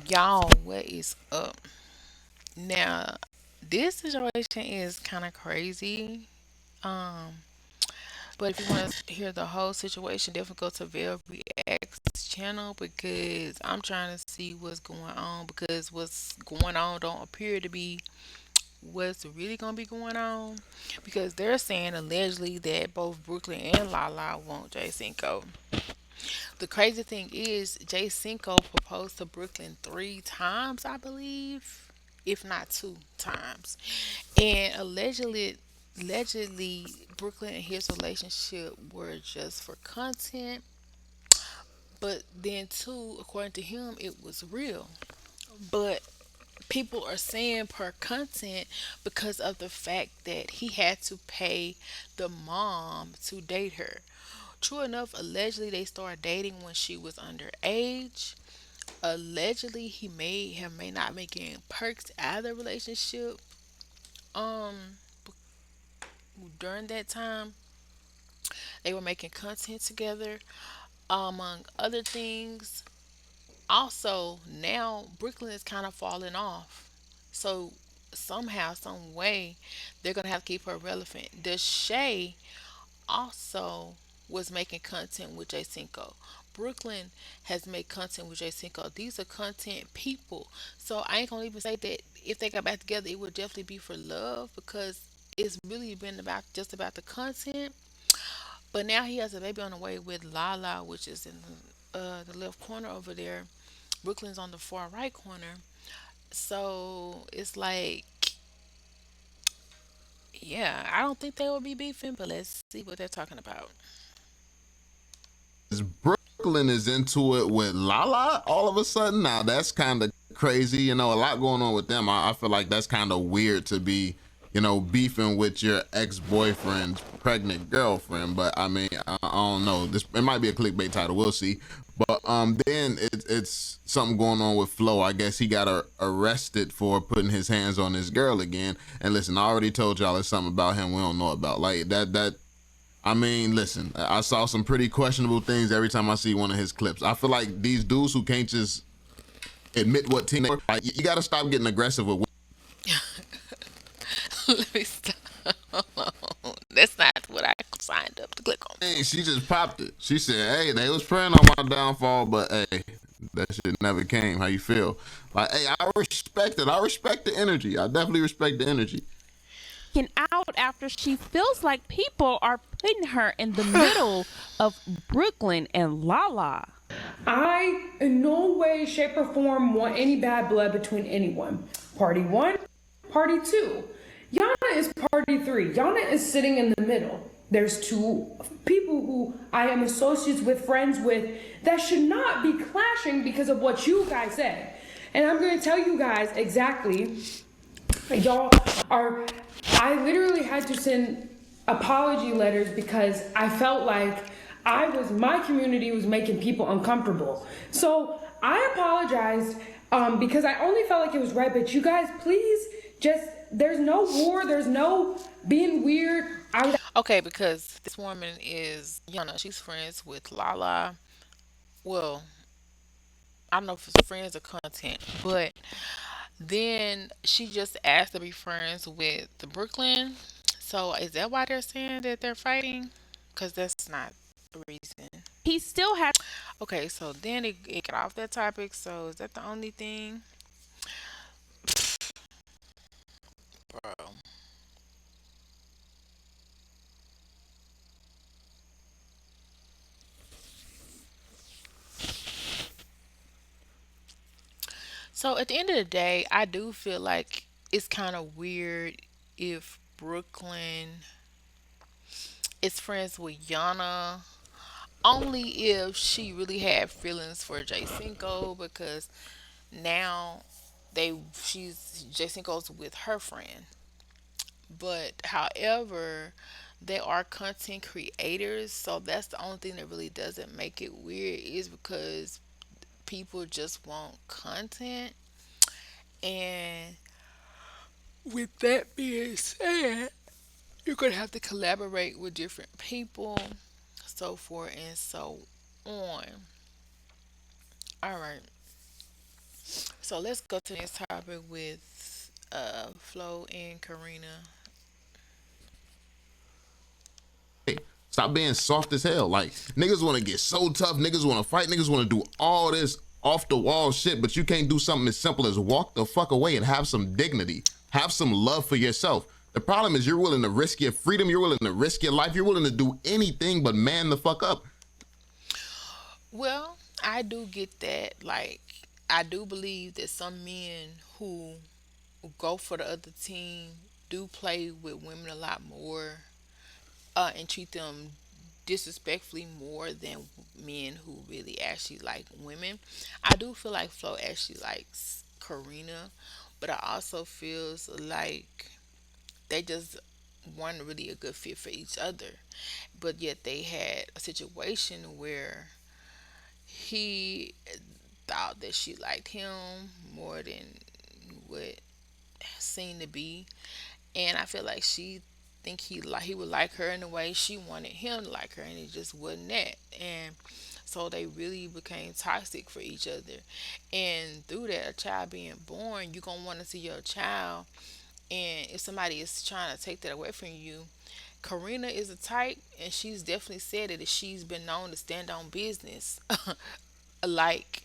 Y'all, what is up? Now, this situation is kind of crazy. Um, but if you want to hear the whole situation, definitely go to Velv Reacts channel because I'm trying to see what's going on because what's going on don't appear to be what's really gonna be going on because they're saying allegedly that both Brooklyn and Lala want Jay Cinco. The crazy thing is, Jay Cinco proposed to Brooklyn 3 times, I believe, if not 2 times. And allegedly, Brooklyn and his relationship were just for content. But then, too, according to him, it was real. But people are saying per content because of the fact that he had to pay the mom to date her. True enough, allegedly they started dating when she was underage. Allegedly he may not making perks out of the relationship um during that time. They were making content together, among other things. Also, now Brooklyn is kind of falling off. So somehow, some way, they're gonna have to keep her relevant. Deshay also was making content with J Cinco. Brooklyn has made content with J Cinco. These are content people. So I ain't gonna even say that if they got back together, it would definitely be for love because it's really been about just about the content. But now he has a baby on the way with Lala, which is in the left corner over there. Brooklyn's on the far right corner. So it's like, yeah, I don't think they will be beefing, but let's see what they're talking about. Brooklyn is into it with Lala all of a sudden. Now that's kind of crazy. A lot going on with them. I feel like that's kind of weird to be, beefing with your ex-boyfriend's pregnant girlfriend. But I mean, I don't know. This it might be a clickbait title. We'll see. But then it's something going on with Flo. I guess he got arrested for putting his hands on this girl again. And listen, I already told y'all there's something about him we don't know about. Like that I mean, listen, I saw some pretty questionable things every time I see one of his clips. I feel like these dudes who can't just admit what team they are, like, you got to stop getting aggressive with. Let me stop. That's not what I signed up to click on. Hey, she just popped it. She said, "Hey, they was praying on my downfall, but hey, that shit never came. How you feel?" Like, hey, I respect it. I respect the energy. I definitely respect the energy. Out after she feels like people are putting her in the middle of Brooklyn and Lala. I, in no way, shape, or form, want any bad blood between anyone. Party one, party two. Yana is party three. Yana is sitting in the middle. There's two people who I am associates with, friends with, that should not be clashing because of what you guys said. And I'm going to tell you guys exactly. Y'all are. I literally had to send apology letters because I felt like my community was making people uncomfortable. So I apologized because I only felt like it was right. But you guys, please, just there's no war. There's no being weird. I was Okay, because this woman is Yana. She's friends with Lala. Well, I don't know if it's friends or content, but then she just asked to be friends with the Brooklyn. So is that why they're saying that they're fighting? Because that's not the reason. He still has. Okay, so then it got off that topic. So is that the only thing? Bro. So at the end of the day, I do feel like it's kind of weird if Brooklyn is friends with Yana only if she really had feelings for Jay Cinco because now she's Jay Cinco's with her friend. But however, they are content creators, so that's the only thing that really doesn't make it weird is because people just want content. And with that being said, you're gonna have to collaborate with different people, so forth and so on. All right. So let's go to the next topic with Flo and Karina. Stop being soft as hell. Like niggas want to get so tough. Niggas want to fight. Niggas want to do all this off the wall shit, but you can't do something as simple as walk the fuck away and have some dignity. Have some love for yourself. The problem is you're willing to risk your freedom. You're willing to risk your life. You're willing to do anything but man the fuck up. Well, I do get that. Like, I do believe that some men who go for the other team do play with women a lot more and treat them disrespectfully more than men who really actually like women. I do feel like Flo actually likes Karina, but I also feels like they just weren't really a good fit for each other. But yet they had a situation where he thought that she liked him more than what seemed to be, and I feel like she think he would like her in a way she wanted him to like her, and it just wasn't that. And so they really became toxic for each other. And through that, a child being born, you're gonna want to see your child. And if somebody is trying to take that away from you, Karina is a type, and she's definitely said it, that she's been known to stand on business. Like,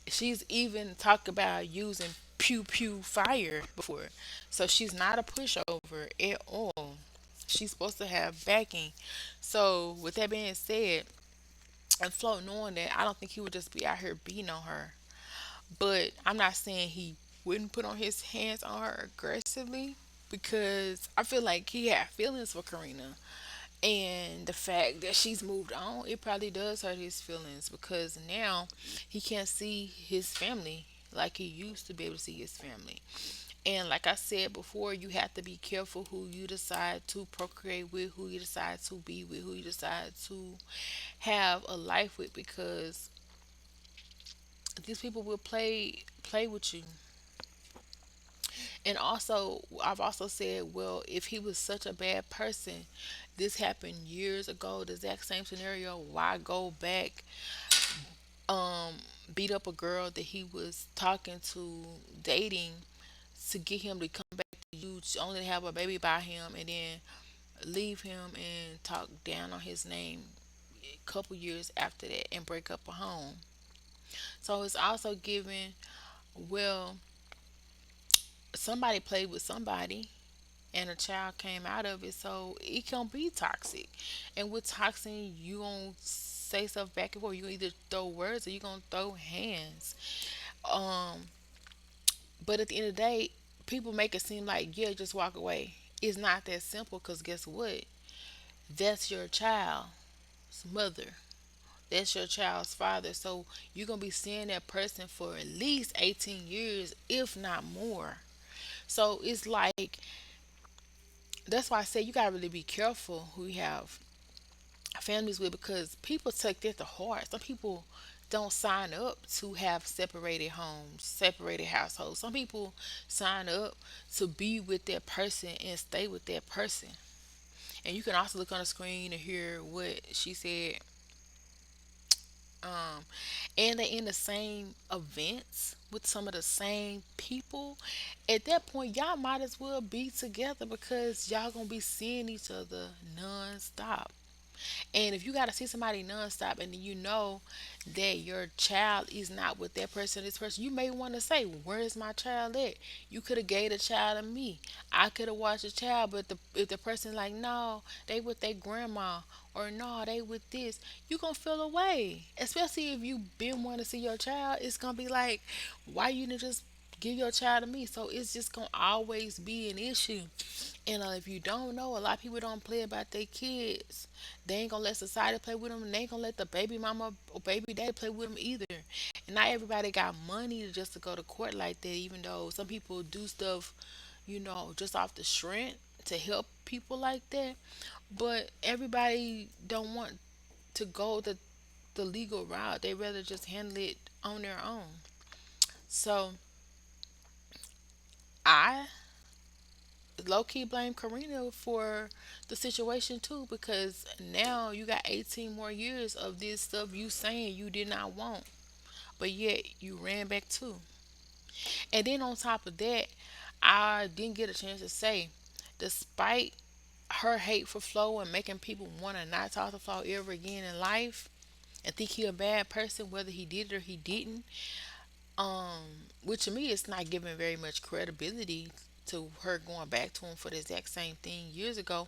she's even talked about using pew pew fire before. So she's not a pushover at all. She's supposed to have backing. So with that being said, and Flo knowing that, I don't think he would just be out here beating on her. But I'm not saying he wouldn't put on his hands on her aggressively, because I feel like he had feelings for Karina. And the fact that she's moved on, it probably does hurt his feelings, because now he can't see his family like he used to be able to see his family. And like I said before, you have to be careful who you decide to procreate with, who you decide to be with, who you decide to have a life with, because these people will play with you. And also, I've also said, well, if he was such a bad person, this happened years ago, the exact same scenario, why go back, um, beat up a girl that he was talking to, dating, to get him to come back to you, to only have a baby by him, and then leave him and talk down on his name a couple years after that and break up a home. So it's also given, well, somebody played with somebody and a child came out of it, so it can be toxic. And with toxic, you gonna say stuff back and forth. You gonna either throw words or you gonna throw hands. Um, but at the end of the day, people make it seem like, yeah, just walk away. It's not that simple, because guess what? That's your child's mother. That's your child's father. So you're gonna be seeing that person for at least 18 years, if not more. So it's like, that's why I say you gotta really be careful who you have families with, because people take that to heart. Some people don't sign up to have separated homes, separated households. Some people sign up to be with that person and stay with that person. And you can also look on the screen and hear what she said. Um, and they in the same events with some of the same people. At that point, y'all might as well be together, because y'all gonna be seeing each other non-stop. And if you got to see somebody nonstop, and then you know that your child is not with that person, this person, you may want to say, "Where is my child at? You could have gave the child to me. I could have watched the child." But if the person like, "No, they with their grandma," or "No, they with this," you gonna feel away. Especially if you been wanting to see your child, it's gonna be like, "Why you didn't just give your child to me?" So it's just gonna always be an issue. And if you don't know, a lot of people don't play about their kids. They ain't gonna let society play with them, and they ain't gonna let the baby mama or baby daddy play with them either. And not everybody got money to just to go to court like that. Even though some people do stuff, just off the strength to help people like that. But everybody don't want to go the legal route. They rather just handle it on their own. So I low key blame Karina for the situation too, because now you got 18 more years of this stuff you saying you did not want, but yet you ran back too. And then on top of that, I didn't get a chance to say, despite her hate for Flo and making people want to not talk to Flo ever again in life and think he a bad person, whether he did it or he didn't, which to me is not giving very much credibility to her going back to him for the exact same thing years ago.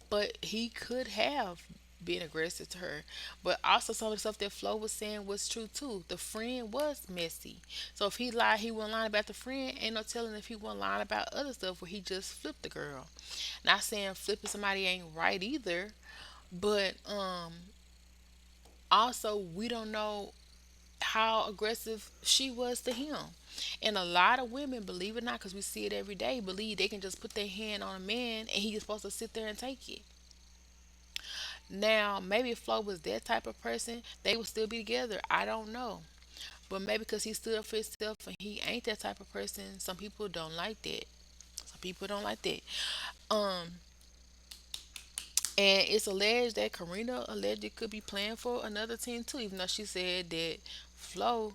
But he could have been aggressive to her. But also some of the stuff that Flo was saying was true too. The friend was messy. So if he lied, he wasn't lying about the friend. Ain't no telling if he wasn't lying about other stuff where he just flipped the girl. Not saying flipping somebody ain't right either, but also we don't know how aggressive she was to him. And a lot of women, believe it or not, because we see it every day, believe they can just put their hand on a man and he's supposed to sit there and take it. Now, maybe if Flo was that type of person, they would still be together. I don't know. But maybe because he stood up for himself and he ain't that type of person, some people don't like that. Some people don't like that. Um, And it's alleged that Karina allegedly could be playing for another team too, even though she said that Flo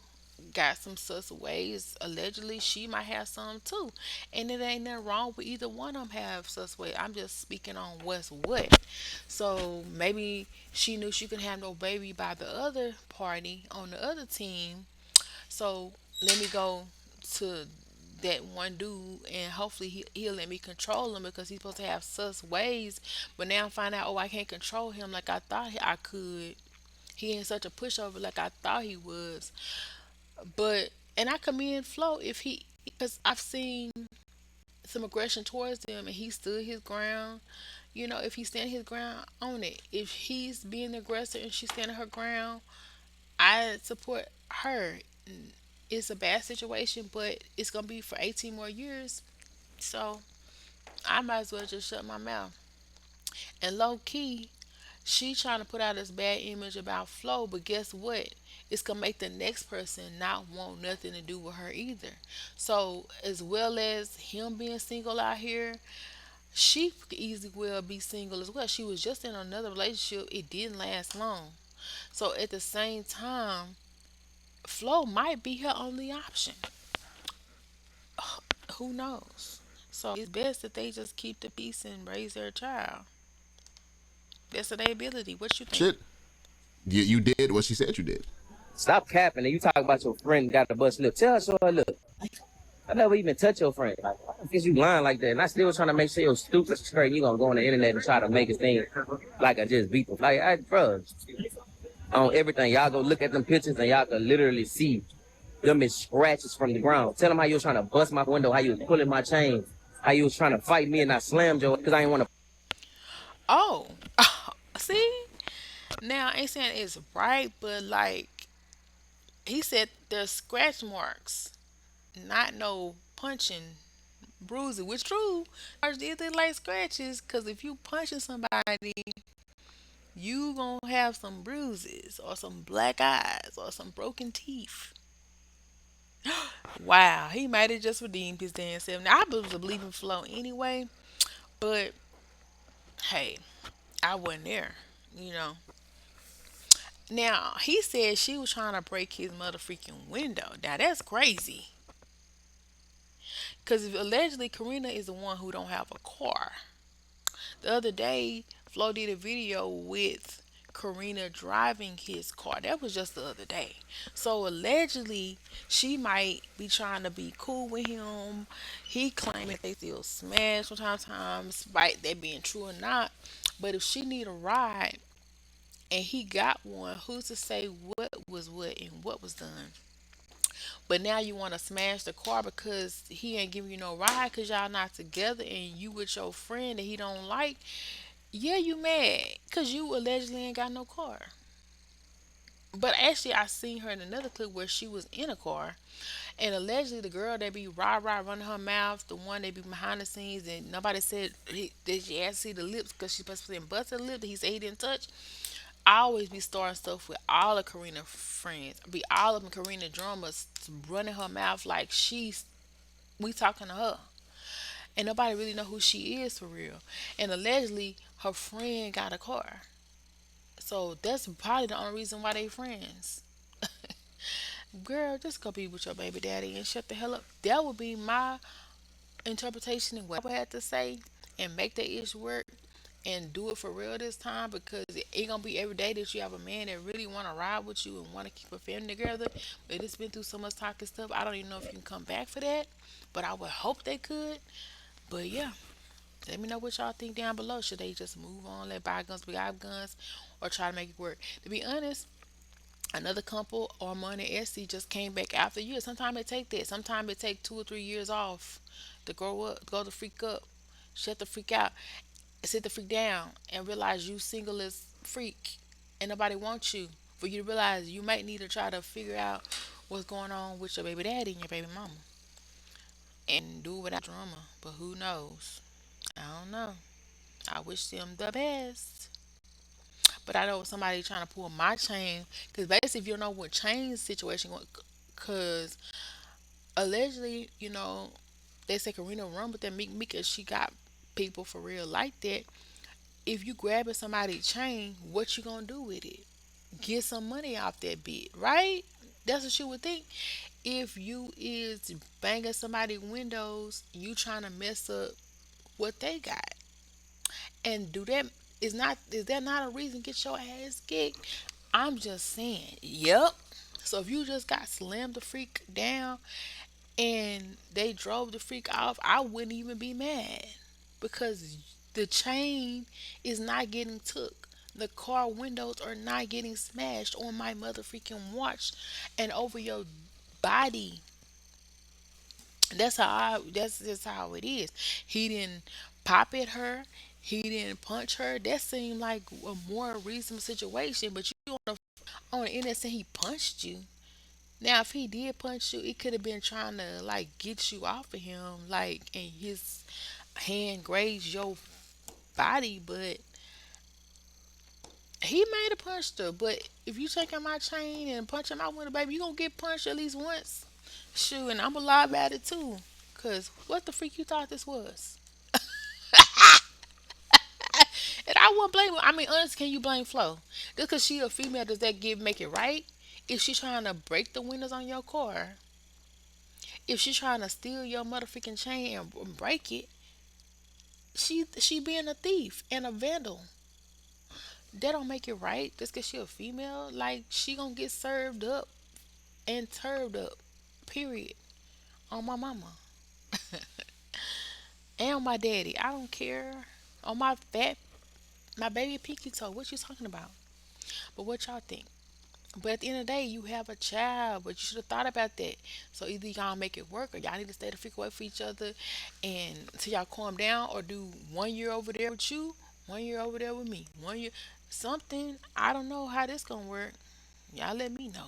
got some sus ways. Allegedly, she might have some too. And it ain't nothing wrong with either one of them have sus ways. I'm just speaking on what's what. So maybe she knew she couldn't have no baby by the other party on the other team, so let me go to that one dude and hopefully he'll let me control him because he's supposed to have sus ways. But now I'm finding out, oh, I can't control him like I thought I could. He ain't such a pushover like I thought he was. But, and I commend Flo if he, because I've seen some aggression towards him and he stood his ground. You know, if he stand his ground on it. If he's being the aggressor and she's standing her ground, I support her. It's a bad situation, but it's gonna be for 18 more years. So I might as well just shut my mouth. And low key, she trying to put out this bad image about Flo, but guess what? It's gonna make the next person not want nothing to do with her either. So as well as him being single out here, she could easily well be single as well. She was just in another relationship. It didn't last long. So at the same time, Flo might be her only option. Who knows? So it's best that they just keep the peace and raise their child. Best of their ability. What you think? Shit, you did what she said you did. Stop capping and you talk about your friend got the bust lip. Tell her, show her, look. I never even touch your friend. Like, why the fuck you lying like that? And I still trying to make sure you're stupid straight. You gonna go on the internet and try to make it seem like I just beat them. Like, bro, on everything. Y'all go look at them pictures and y'all can literally see them as scratches from the ground. Tell them how you was trying to bust my window, how you was pulling my chain, how you was trying to fight me and I slammed you because I didn't want to. Oh, see? Now, I ain't saying it's right, but like, he said there's scratch marks, not no punching, bruising, which true. Scars did they like scratches, because if you punching somebody, you gonna have some bruises or some black eyes or some broken teeth. Wow, he might have just redeemed his damn self. Now, I was a believing Flo anyway, but hey, I wasn't there, you know. Now, he said she was trying to break his mother freaking window. Now, that's crazy. Because allegedly, Karina is the one who don't have a car. The other day, Flo did a video with Karina driving his car. That was just the other day. So allegedly, she might be trying to be cool with him. He claiming they still smash from time to time, despite that being true or not. But if she need a ride and he got one, who's to say what was what and what was done? But now you want to smash the car because he ain't giving you no ride because y'all not together and you with your friend that he don't like. Yeah, you mad because you allegedly ain't got no car. But actually, I seen her in another clip where she was in a car, and allegedly the girl that be rah running her mouth, the one that be behind the scenes, and nobody said that she asked to see the lips because she's supposed to be busted lip that he said he didn't touch. I always be starting stuff with all of Karina friends, be all of them Karina drummers running her mouth like she's we talking to her, and nobody really know who she is for real. And allegedly her friend got a car. So that's probably the only reason why they friends. Girl, just go be with your baby daddy and shut the hell up. That would be my interpretation and what I would have to say and make that ish work and do it for real this time because it ain't gonna be every day that you have a man that really wanna ride with you and wanna keep a family together. But it's been through so much talking stuff. I don't even know if you can come back for that. But I would hope they could. But yeah. Let me know what y'all think down below. Should they just move on, let bygones be bygones, or try to make it work? To be honest, another couple, Armand and Essie, just came back after years. Sometimes it take that. Sometimes it take 2 or 3 years off to grow up, go the freak up, shut the freak out, sit the freak down, and realize you single as freak, and nobody wants you. For you to realize you might need to try to figure out what's going on with your baby daddy and your baby mama, and do it without drama. But who knows? I don't know. I wish them the best. But I know somebody trying to pull my chain because basically, if you don't know what chain situation, because allegedly, they say Karina run with that Meek because she got people for real like that. If you grabbing somebody's chain, what you gonna do with it? Get some money off that bit, right? That's what you would think. If you is banging somebody's windows, you trying to mess up what they got. And do that is that not a reason to get your ass kicked? I'm just saying, yep. So if you just got slammed the freak down and they drove the freak off, I wouldn't even be mad because the chain is not getting took. The car windows are not getting smashed on my mother freaking watch and over your body. That's just how it is. He didn't pop at her. He didn't punch her. That seemed like a more reasonable situation. But you on the internet saying he punched you. Now, if he did punch you, it could have been trying to like get you off of him, like, and his hand grazed your body. But he made a punched her. But if you taking my chain and punching my window, baby, you gonna get punched at least once. Shoot, and I'm gonna lie about it too. Cause what the freak you thought this was? And I wouldn't blame. I mean, honestly, can you blame Flo? Just because she a female, does that give make it right? If she trying to break the windows on your car, if she trying to steal your motherfucking chain and break it, she being a thief and a vandal. That don't make it right. Just because she a female, like she gonna get served up and turned up. Period. On my mama and on my daddy. I don't care. On my baby pinky toe. What you talking about? But what y'all think? But at the end of the day, you have a child, but you should have thought about that. So either y'all make it work or y'all need to stay the freak away from each other and until y'all calm down or do 1 year over there with you, 1 year over there with me. 1 year something. I don't know how this gonna work. Y'all let me know.